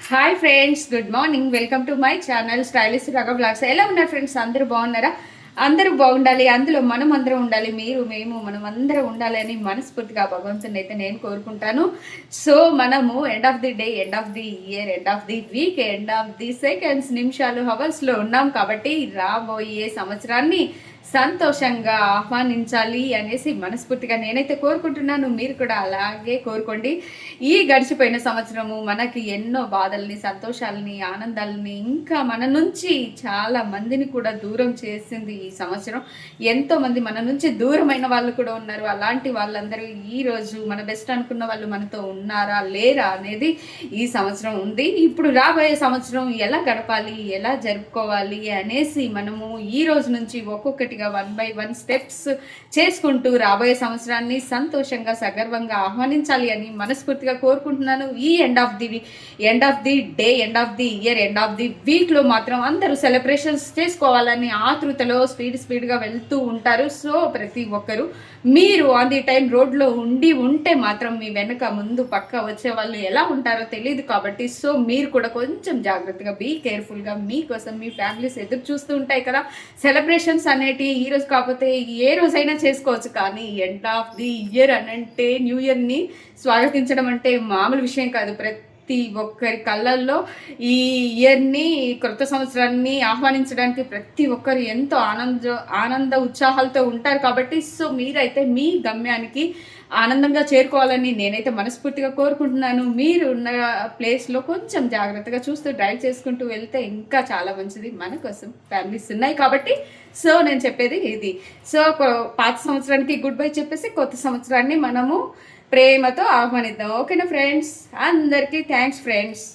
Hi friends, good morning. Welcome to my channel stylish Raga blogs. ఎలా ఉన్నారు friends? అందరూ బాగున్నారా? అందరూ బాగుండాలి, అందులో మనం అందరం ఉండాలి, మీరు మేము మనం అందరం ఉండాలి అని మనస్ఫూర్తిగా భగవంతుని అయితే నేను కోరుకుంటాను. సో మనము end of the day, end of the year, end of the week, end of the seconds, నిమిషాలు, హవర్స్లో ఉన్నాం కాబట్టి రాబోయే సంవత్సరాన్ని సంతోషంగా ఆహ్వానించాలి అనేసి మనస్ఫూర్తిగా నేనైతే కోరుకుంటున్నాను. మీరు కూడా అలాగే కోరుకోండి. ఈ గడిచిపోయిన సంవత్సరము మనకి ఎన్నో బాధల్ని, సంతోషాలని, ఆనందాలని, ఇంకా మన నుంచి చాలా మందిని కూడా దూరం చేసింది ఈ సంవత్సరం. ఎంతోమంది మన నుంచి దూరమైన వాళ్ళు కూడా ఉన్నారు. అలాంటి వాళ్ళందరూ ఈరోజు మన బెస్ట్ అనుకున్న వాళ్ళు మనతో ఉన్నారా లేరా అనేది ఈ సంవత్సరం ఉంది. ఇప్పుడు రాబోయే సంవత్సరం ఎలా గడపాలి, ఎలా జరుపుకోవాలి అనేసి మనము ఈ రోజు నుంచి ఒక్కొక్కటిగా 1 by 1 స్టెప్స్ చేసుకుంటూ రాబోయే సంవత్సరాన్ని సంతోషంగా, సగర్వంగా ఆహ్వానించాలి అని మనస్ఫూర్తిగా కోరుకుంటున్నాను. ఈ end of the day, end of the year, end of the వీక్లో మాత్రం అందరూ సెలబ్రేషన్స్ చేసుకోవాలని ఆతృతలో స్పీడ్గా వెళ్తూ ఉంటారు. సో ప్రతి ఒక్కరు మీరు ఆన్ ది టైం రోడ్లో ఉంటే మాత్రం మీ వెనక ముందు పక్క వచ్చే వాళ్ళు ఎలా ఉంటారో తెలియదు కాబట్టి సో మీరు కూడా కొంచెం జాగ్రత్తగా, బీ కేర్ఫుల్గా, మీకోసం మీ ఫ్యామిలీస్ ఎదురు చూస్తూ ఉంటాయి కదా. సెలబ్రేషన్స్ అనేటివి ఈ రోజు కాకపోతే ఏ రోజైనా చేసుకోవచ్చు, కానీ ఎండ్ ఆఫ్ ది ఇయర్ అనంటే న్యూ ఇయర్ని స్వాగతించడం అంటే మామూలు విషయం కాదు. ప్రతి ఒక్కరి కళ్ళల్లో ఈ ఇయర్ని, కొత్త సంవత్సరాన్ని ఆహ్వానించడానికి ప్రతి ఒక్కరు ఎంతో ఆనంద ఉత్సాహాలతో ఉంటారు కాబట్టి సో మీరైతే మీ గమ్యానికి ఆనందంగా చేరుకోవాలని నేనైతే మనస్ఫూర్తిగా కోరుకుంటున్నాను. మీరు ఉన్న ప్లేస్లో కొంచెం జాగ్రత్తగా చూస్తూ డ్రైవ్ చేసుకుంటూ వెళ్తే ఇంకా చాలా మంచిది. మన కోసం ఫ్యామిలీస్ ఉన్నాయి కాబట్టి సో నేను చెప్పేది ఇది. సో పాత సంవత్సరానికి గుడ్ బై చెప్పేసి కొత్త సంవత్సరాన్ని మనము ప్రేమతో ఆహ్వానిద్దాం. ఓకేనా ఫ్రెండ్స్? అందరికీ థ్యాంక్స్ ఫ్రెండ్స్.